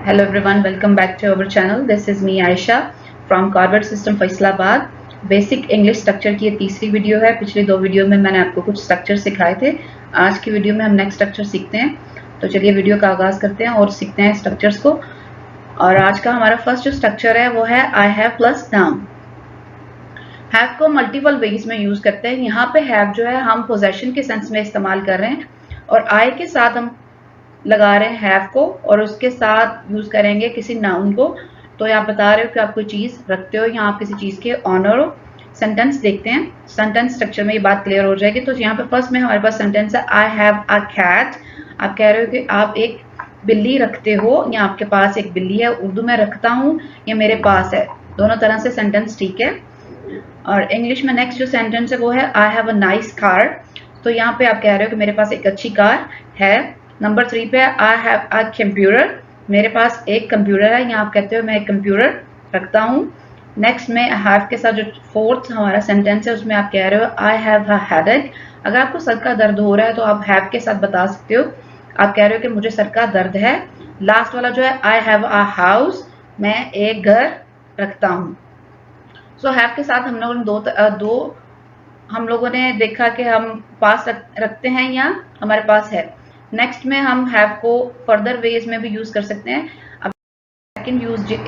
Hello everyone, welcome back to our channel. This is me Aisha from Carver System Faisalabad. Basic English structure की ये तीसरी video है। पिछले दो वीडियो में मैंने आपको कुछ स्ट्रक्चर सिखाए थे। आज की वीडियो में हम नेक्स्ट स्ट्रक्चर सीखते हैं। तो चलिए वीडियो का आगाज करते हैं और सीखते हैं स्ट्रक्चर्स को। और आज का हमारा फर्स्ट जो स्ट्रक्चर है वो है I have plus noun. Have को मल्टीपल वेज में यूज करते हैं। यहाँ पे हैव जो है हम पोजेशन के सेंस में इस्तेमाल कर रहे हैं और आई के साथ हम लगा रहे हैं हैव को और उसके साथ यूज करेंगे किसी नाउन को। तो आप बता रहे हो कि आप कोई चीज रखते हो या आप किसी चीज के ऑनर हो। सेंटेंस देखते हैं, सेंटेंस स्ट्रक्चर में ये बात क्लियर हो जाएगी। तो यहाँ पे फर्स्ट में हमारे पास सेंटेंस है आई हैव अ कैट। आप कह रहे हो कि आप एक बिल्ली रखते हो या आपके पास एक बिल्ली है। उर्दू में रखता हूँ या मेरे पास है, दोनों तरह से सेंटेंस ठीक है। और इंग्लिश में नेक्स्ट जो सेंटेंस है वो है I have a nice car. तो यहाँ पे आप कह रहे हो कि मेरे पास एक अच्छी कार है। नंबर 3 पे आई हैव अ कंप्यूटर। मेरे पास एक कंप्यूटर है, यहाँ आप कहते हो मैं एक कंप्यूटर रखता हूँ। नेक्स्ट में हैव के साथ जो फोर्थ हमारा सेंटेंस है उसमें आप कह रहे हो आई हैव अ हेडेक। अगर आपको सर का दर्द हो रहा है तो आप हैव के साथ बता सकते हो, आप कह रहे हो कि मुझे सर का दर्द है। लास्ट वाला जो है आई हैव अ हाउस, मैं एक घर रखता हूँ। सो हैव के साथ हम लोगों ने हम लोगों ने देखा कि हम पास रखते हैं या हमारे पास है। नेक्स्ट में हम हैव को फर्दर वेज में भी यूज कर सकते हैं। अब सेकंड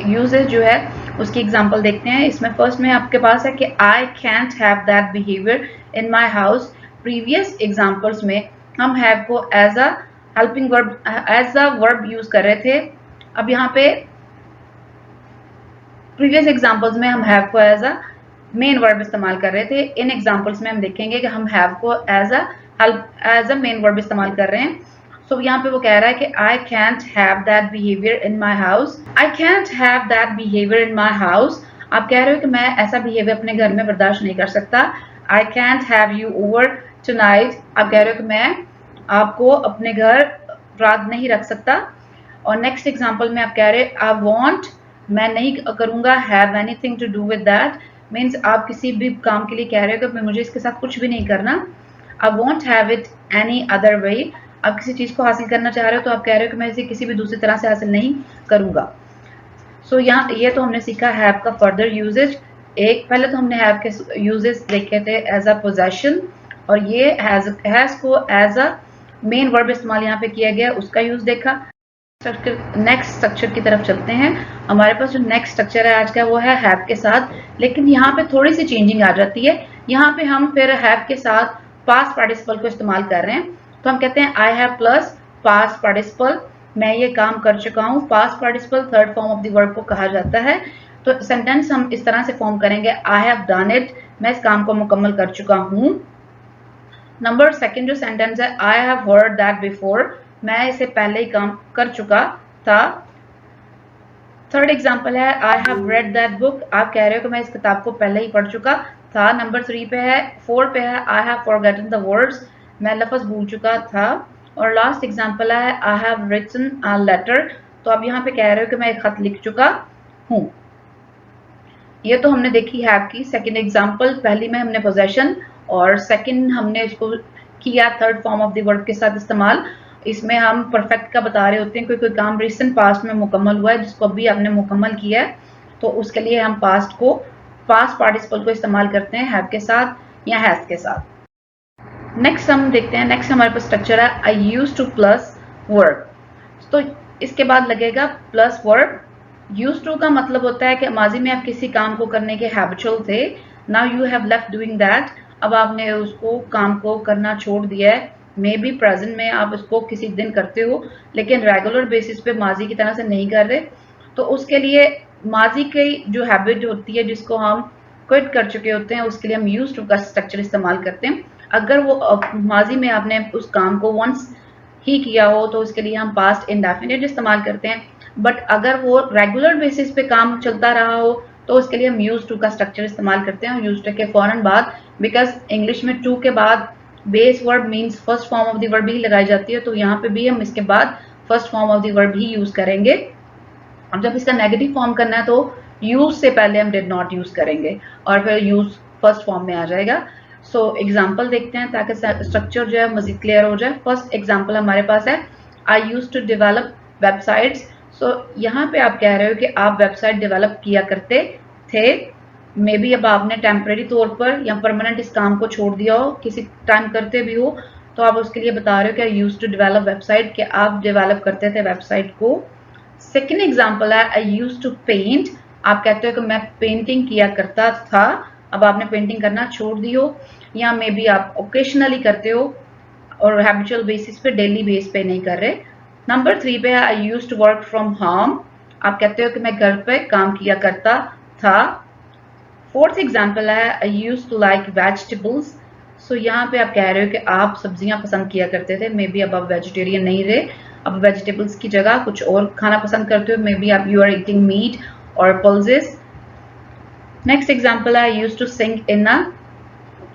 यूजेज जो है उसकी एग्जांपल देखते हैं। इसमें फर्स्ट में आपके पास है कि I can't have that behaviour in my house. Previous examples में हम हैव को as a helping verb, as a verb use कर रहे थे। अब यहाँ पे प्रीवियस एग्जांपल्स में हम हैव को एज अ मेन वर्ब इस्तेमाल कर रहे थे। इन एग्जांपल्स में हम देखेंगे कि हम हैव को एज अ मेन वर्ब इस्तेमाल कर रहे हैं। सो यहाँ पे वो कह रहा है कि I can't have that behaviour in my house. I can't have that behaviour in my house. आप कह रहे हो कि मैं ऐसा बिहेवियर अपने घर में बर्दाश्त नहीं कर सकता। आई can't have you over tonight. आप कह रहे हो कि मैं आपको अपने घर रात नहीं रख सकता। और नेक्स्ट एग्जांपल में आप कह रहे आई वॉन्ट, मैं नहीं करूंगा have anything to do with that. Means आप किसी भी काम के लिए कह रहे हो कि मुझे इसके साथ कुछ भी नहीं करना। I want have it any other way. आप किसी चीज को हासिल करना चाह रहे हो तो आप कह रहे हो कि मैं इसे किसी भी दूसरी तरह से हासिल नहीं करूंगा। सो यहाँ ये तो हमने सीखा हैव का फर्दर यूजेज। एक पहले तो हमने हैव के यूजेज देखे थे एज अ पोजेशन, और ये हैज को एज अ मेन वर्ब इस्तेमाल यहाँ पे किया गया, उसका यूज देखा। नेक्स्ट स्ट्रक्चर की तरफ चलते हैं। हमारे पास जो नेक्स्ट स्ट्रक्चर है आज का वो है हैव के साथ, लेकिन यहाँ पे थोड़ी सी चेंजिंग आ जाती है। यहाँ पे हम फिर हैव के साथ पास्ट पार्टिसिपल को इस्तेमाल कर रहे हैं। तो हम कहते हैं I have plus past participle, मैं ये काम कर चुका हूँ। Past participle third form of the verb को कहा जाता है। तो सेंटेंस हम इस तरह से फॉर्म करेंगे आई हैव डन इट, मैं इस काम को मुकम्मल कर चुका हूँ। नंबर सेकंड जो सेंटेंस है I have heard that before, मैं इसे पहले ही काम कर चुका था। थर्ड एग्जांपल है I have read that book, आप कह रहे हो कि मैं इस किताब को पहले ही पढ़ चुका था। नंबर 4 पे है I have forgotten the words, मैं लफ्ज भूल चुका था। और लास्ट एग्जांपल है I have written a letter, तो आप यहाँ पे कह रहे हो कि मैं एक खत लिख चुका हूँ। ये तो हमने देखी हैव की सेकंड एग्जांपल। पहली में हमने पोजेशन और सेकंड हमने इसको किया third form of the verb के साथ इस्तेमाल। इसमें हम परफेक्ट का बता रहे होते हैं, कोई काम रिसेंट पास्ट में मुकम्मल हुआ है जिसको अभी आपने मुकम्मल किया है, तो उसके लिए हम पास्ट पार्टिसिपल को इस्तेमाल करते हैं हैव के साथ या हैज के साथ। नेक्स्ट हम देखते हैं, नेक्स्ट हमारे पास स्ट्रक्चर है I use two plus verb. तो इसके बाद लगेगा प्लस वर्ब। यूज टू का मतलब होता है कि माजी में आप किसी काम को करने के हैबिचुअल थे, now you have left doing that, अब आपने उसको काम को करना छोड़ दिया है। मे बी प्रेजेंट में आप उसको किसी दिन करते हो लेकिन रेगुलर बेसिस पे माजी की तरह से नहीं कर रहे, तो उसके लिए माजी की जो हैबिट होती है जिसको हम क्विट कर चुके होते हैं उसके लिए हम यूज टू का स्ट्रक्चर इस्तेमाल करते हैं। अगर वो माजी में आपने उस काम को वंस ही किया हो तो उसके लिए हम पास्ट इंडेफिनिट इस्तेमाल करते हैं। बट अगर वो रेगुलर बेसिस पे काम चलता रहा हो तो उसके लिए हम यूज टू का स्ट्रक्चर इस्तेमाल करते हैं। यूज टू के फौरन बाद, बिकॉज इंग्लिश में टू के बाद base verb means first form of the verb ही लगाई जाती है, तो यहाँ पे भी हम इसके बाद first form of the verb he use करेंगे। अब जब इसका नेगेटिव फॉर्म करना है तो यूज से पहले हम डिड नॉट यूज करेंगे और फिर यूज फर्स्ट फॉर्म में आ जाएगा। सो एग्जाम्पल देखते हैं ताकि स्ट्रक्चर जो है मजीद क्लियर हो जाए। फर्स्ट एग्जाम्पल हमारे पास है I use to develop websites. यहाँ पे आप कह रहे हो कि आप वेबसाइट डेवलप किया करते थे, मे बी अब आपने टेम्परेरी तौर पर या परमानेंट इस काम को छोड़ दिया हो, किसी टाइम करते भी हो, तो आप उसके लिए बता रहे हो कि आई यूज टू डेवलप वेबसाइट, कि आप डेवलप करते थे वेबसाइट को। सेकेंड एग्जाम्पल है आई यूज टू पेंट, आप कहते हो कि मैं पेंटिंग किया करता था, अब आपने पेंटिंग करना छोड़ दी हो, या मे बी आप ओकेशनली करते हो और हैबिचुअल बेसिस पे, डेली बेस पे नहीं कर रहे। नंबर 3 पे है I use to work from home, आप कहते हो कि मैं घर पे काम किया करता था। फोर्थ एग्जाम्पल है I use to like vegetables, सो यहाँ पे आप कह रहे हो कि आप सब्जियां पसंद किया करते थे, मे बी अब आप वेजिटेरियन नहीं रहे, अब वेजिटेबल्स की जगह कुछ और खाना पसंद करते हो, मे बी आप यू आर ईटिंग मीट और पल्सेस। नेक्स्ट एग्जाम्पल है आई यूज टू सिंग इन अ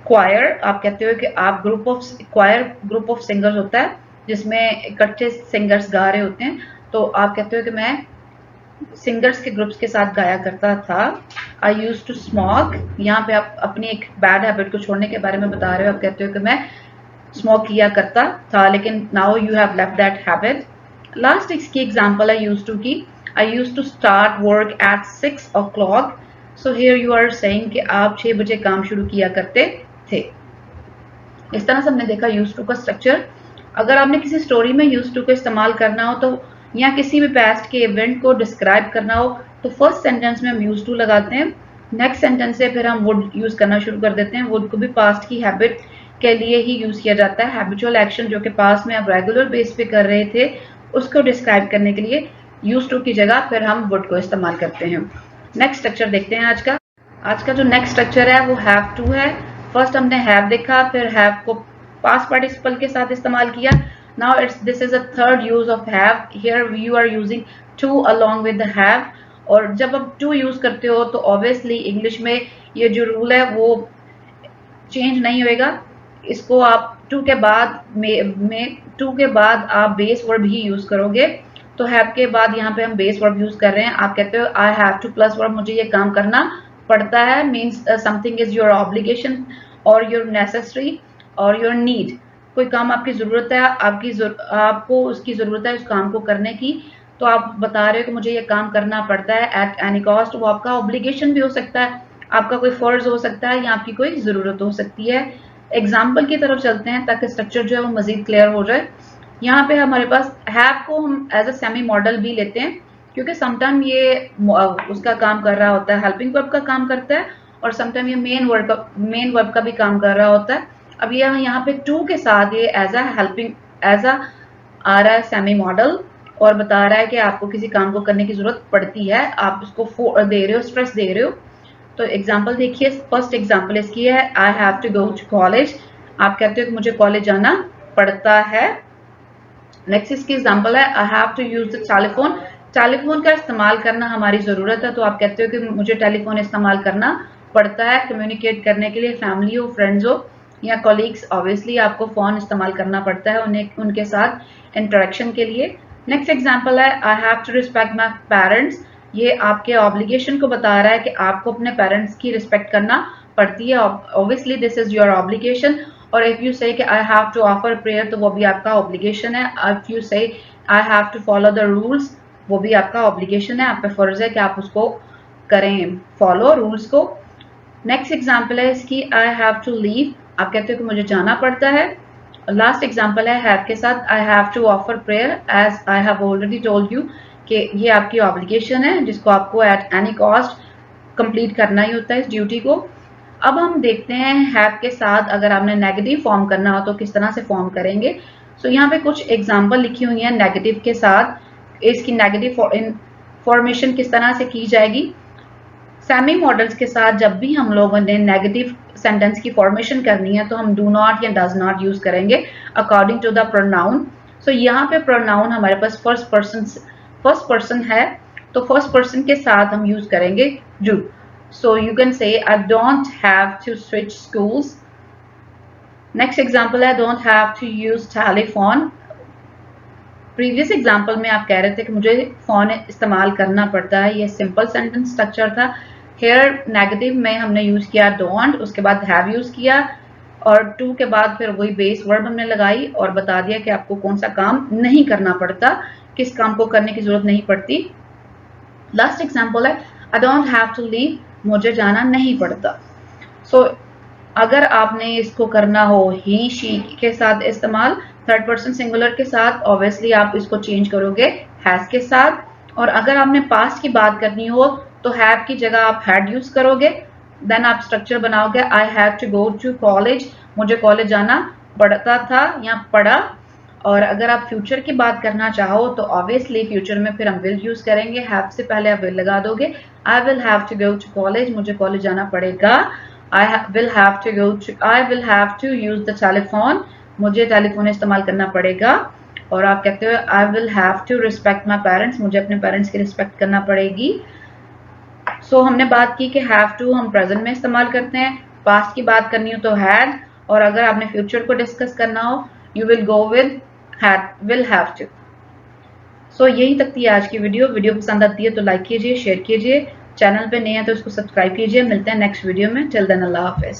क्वायर, आप कहते हो कि आप ग्रुप ऑफ सिंगर्स होता है जिसमें इकट्ठे सिंगर्स गा रहे होते हैं, तो आप कहते हो कि मैं सिंगर्स के ग्रुप्स के साथ गाया करता था। आई यूज टू स्मोक, यहाँ पे आप अपनी एक बैड हैबिट को छोड़ने के बारे में बता रहे हो, आप कहते हो कि मैं स्मोक किया करता था लेकिन now you have left that habit. Last इसकी एग्जांपल है यूज टू की, I use to start work at 6 o'clock, so here you are saying कि आप 6 बजे काम शुरू किया करते थे। इस तरह से हमने देखा यूज टू का स्ट्रक्चर। अगर आपने किसी स्टोरी में यूज टू को इस्तेमाल करना हो तो, या किसी भी पास्ट के इवेंट को डिस्क्राइब करना हो, तो फर्स्ट सेंटेंस में हम यूज टू लगाते हैं, नेक्स्ट सेंटेंस से फिर हम वुड यूज करना शुरू कर देते हैं। वुड को भी पास्ट की हैबिट के लिए ही यूज किया जाता है, हैबिचुअल एक्शन जो कि पास्ट में आप रेगुलर बेस पे कर रहे थे उसको डिस्क्राइब करने के लिए यूज टू की जगह फिर हम वुड को इस्तेमाल करते हैं। नेक्स्ट स्ट्रक्चर देखते हैं आज का जो नेक्स्ट स्ट्रक्चर है वो हैव टू है। फर्स्ट हमने हैव देखा, फिर हैव को पास्ट पार्टिसिपल के साथ इस्तेमाल किया। Now this is a third use of have, here you are using to along with the have, और जब आप टू यूज करते हो तो ऑब्वियसली इंग्लिश में ये जो रूल है वो चेंज नहीं होएगा, इसको आप टू के बाद टू के बाद आप बेस वर्ब ही यूज करोगे। तो हैव के बाद यहाँ पे हम बेस वर्ब यूज कर रहे हैं, आप कहते हो आई हैव टू प्लस वर्ब, मुझे ये काम करना पड़ता है, means something is your obligation और योर नेसेसरी और योर नीड, कोई काम आपकी जरूरत है, आपको उसकी जरूरत है उस काम को करने की, तो आप बता रहे हो कि मुझे ये काम करना पड़ता है एट एनी कॉस्ट। वो आपका ऑब्लिगेशन भी हो सकता है, आपका कोई फर्ज हो सकता है, या आपकी कोई जरूरत हो सकती है। एग्जाम्पल की तरफ चलते हैं ताकि स्ट्रक्चर जो है वो मजीद क्लियर हो जाए। यहाँ पे हमारे पास हैव को हम एज अ सेमी मॉडल भी लेते हैं, क्योंकि समटाइम ये उसका काम कर रहा होता है, हेल्पिंग वर्ब का काम करता है, और समटाइम ये मेन वर्ब का भी काम कर रहा होता है। अब ये यहाँ पे टू के साथ ये एज अ आ रहा है सेमी मॉडल, और बता रहा है कि आपको किसी काम को करने की जरूरत पड़ती है, आप उसको दे रहे हो, स्ट्रेस दे रहे हो। तो एग्जाम्पल देखिए, फर्स्ट एग्जाम्पल इसकी है I have to go to college, आप कहते हो कि मुझे कॉलेज जाना पड़ता है। नेक्स्ट इसकी एग्जाम्पल है I have to use the telephone, telephone का इस्तेमाल करना हमारी जरूरत है, तो आप कहते हो कि मुझे टेलीफोन इस्तेमाल करना पड़ता है कम्युनिकेट करने के लिए, फैमिली हो, फ्रेंड्स हो या कॉलीग्स, ऑब्वियसली आपको फोन इस्तेमाल करना पड़ता है उनके साथ इंटरेक्शन के लिए। नेक्स्ट एग्जाम्पल है I have to respect my parents, ये आपके ऑब्लिगेशन को बता रहा है कि आपको अपने पेरेंट्स की रिस्पेक्ट करना पड़ती है, obviously this is your obligation. और इफ यू से कि I have to offer prayer, तो वो भी आपका ऑब्लिगेशन है। If you say I have to follow the rules, वो भी आपका ऑब्लिगेशन है, आप पे फर्ज है कि आप उसको करें फॉलो रूल्स को। नेक्स्ट एग्जाम्पल है इसकी आई हैव टू लीव, आप कहते हो कि मुझे जाना पड़ता है। लास्ट एग्जाम्पल है हैव के साथ I have to offer prayer as I have already told you, कि ये आपकी ऑब्लिगेशन है जिसको आपको एट एनी कॉस्ट कंप्लीट करना ही होता है इस ड्यूटी को। अब हम देखते हैं हैव के साथ अगर आपने नेगेटिव फॉर्म करना हो तो किस तरह से फॉर्म करेंगे। सो यहाँ पे कुछ एग्जाम्पल लिखी हुई है नेगेटिव के साथ, इसकी नेगेटिव फॉर्मेशन किस तरह से की जाएगी। सेमी मॉडल्स के साथ जब भी हम लोगों ने नेगेटिव सेंटेंस की फॉर्मेशन करनी है तो हम डू नॉट या डज नॉट यूज करेंगे अकॉर्डिंग टू द प्रोनाउन। सो यहाँ पे प्रोनाउन हमारे पास फर्स्ट पर्सन है, तो फर्स्ट पर्सन के साथ हम यूज करेंगे do. So you can say I don't have to switch schools. Next example है don't have to use telephone. Previous example में आप कह रहे थे कि मुझे फोन इस्तेमाल करना पड़ता है, ये सिंपल सेंटेंस स्ट्रक्चर था। हेयर नेगेटिव में हमने यूज किया डोंट, उसके बाद हैव यूज किया, और टू के बाद फिर वही बेस वर्ब हमने लगाई और बता दिया कि आपको कौन सा काम नहीं करना पड़ता, किस काम को करने की जरूरत नहीं पड़ती। लास्ट एग्जाम्पल है I don't have to leave, मुझे जाना नहीं पड़ता। सो अगर आपने इसको करना हो ही शी के साथ इस्तेमाल, थर्ड पर्सन सिंगुलर के साथ, ऑब्वियसली आप इसको चेंज करोगे हैज के साथ। और अगर आपने पास्ट की बात करनी हो तो हैव की जगह आप हैड यूज करोगे। देन आप स्ट्रक्चर बनाओगे I have to go to college, मुझे कॉलेज जाना पड़ता था या पड़ा। और अगर आप फ्यूचर की बात करना चाहो तो ऑब्वियसली फ्यूचर में फिर हम विल यूज करेंगे, हैव से पहले आप विल लगा दोगे। I will have to go to college, मुझे कॉलेज जाना पड़ेगा। I will have to use the telephone, मुझे टेलीफोन इस्तेमाल करना पड़ेगा। और आप कहते हो I will have to respect my parents, मुझे अपने पेरेंट्स की रिस्पेक्ट करना पड़ेगी। सो हमने बात की कि have to हम प्रेजेंट में इस्तेमाल करते हैं, पास्ट की बात करनी हो तो had, और अगर आपने फ्यूचर को डिस्कस करना हो you will go with will have to। सो यही तक थी आज की वीडियो पसंद आती है तो लाइक कीजिए, शेयर कीजिए, चैनल पे नए हैं तो इसको सब्सक्राइब कीजिए। मिलते हैं नेक्स्ट वीडियो में, टिल देन अल्लाह हाफिज।